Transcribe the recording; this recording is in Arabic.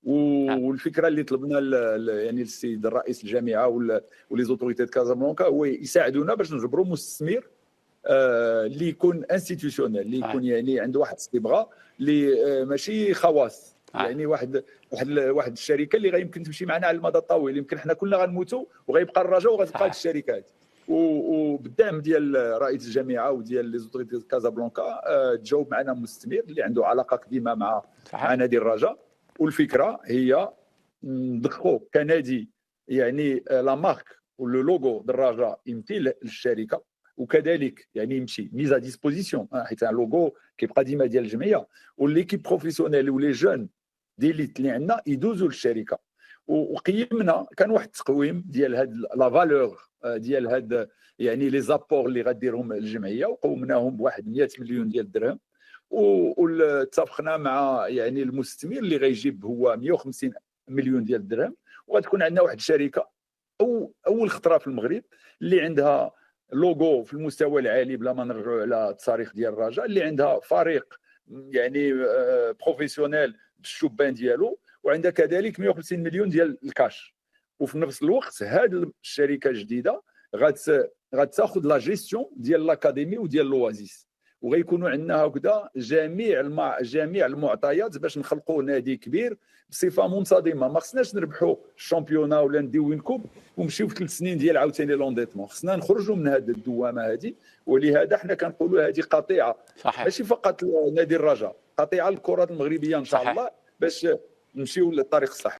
نعم. والفكره اللي طلبنا يعني السيد الرئيس الجامعه ولي زوتوريتي كازابلانكا هو يساعدونا باش نجبروا مستثمر اللي يكون انستيتيوشنال، اللي يكون يعني عنده واحد الصبغه اللي ماشي خواص. يعني واحد الشركه اللي غيمكن تمشي معنا على المدى الطويل. يمكن حنا كلنا غنموتوا وغيبقى الرجاء وغتبقى هذه الشركات. وبالدعم ديال رئيس الجامعه وديال لي زوتوريتي كازابلانكا تجاوب معنا مستثمر اللي عنده علاقه قديمه مع نادي الرجاء. والفكره هي ندخلوا كنادي يعني لا مارك ولو لوغو ديال الرجاء يمثل للشركه، وكذلك يعني يمشي ميزا ديسبوزيسيون حيت اللوغو كيبقى ديما ديال الجمعيه، والليكيب بروفيسيونيل ولي جون ديليت اللي عندنا يدوزوا للشركه. وقيمنا كان واحد التقويم ديال هاد لا فالور ديال هاد يعني لي زابور اللي غديرهم الجمعيه، وقومناهم بواحد 100 مليون ديال الدرهم. واتفقنا مع يعني المستثمر اللي غيجيب هو 150 مليون ديال الدرهم، وغتكون عندنا واحد الشركه اول خطره في المغرب اللي عندها لوغو في المستوى العالي بلا ما نرجعوا على التاريخ ديال الرجاء، اللي عندها فريق يعني بروفيسيونيل بالشبان ديالو، وعندها كذلك 150 مليون ديال الكاش. وفي نفس الوقت هذه الشركه الجديده غتاخذ لا جيستيون ديال لاكاديمي وديال لوازيس، وغيكونوا عندنا هكذا جميع المعطيات باش نخلقوا نادي كبير بصفه منتظمه. ما خصناش نربحوا الشامبيونا ولا نديو وين كوب ونمشيو في 3 سنين ديال عاوتاني لونديتمون. خصنا نخرجوا من هذه الدوامه هذه، ولهذا حنا كنقولوا هذه قطيعه ماشي فقط نادي الرجاء، قطيعه للكره المغربيه ان شاء الله باش نمشيو للطريق الصح.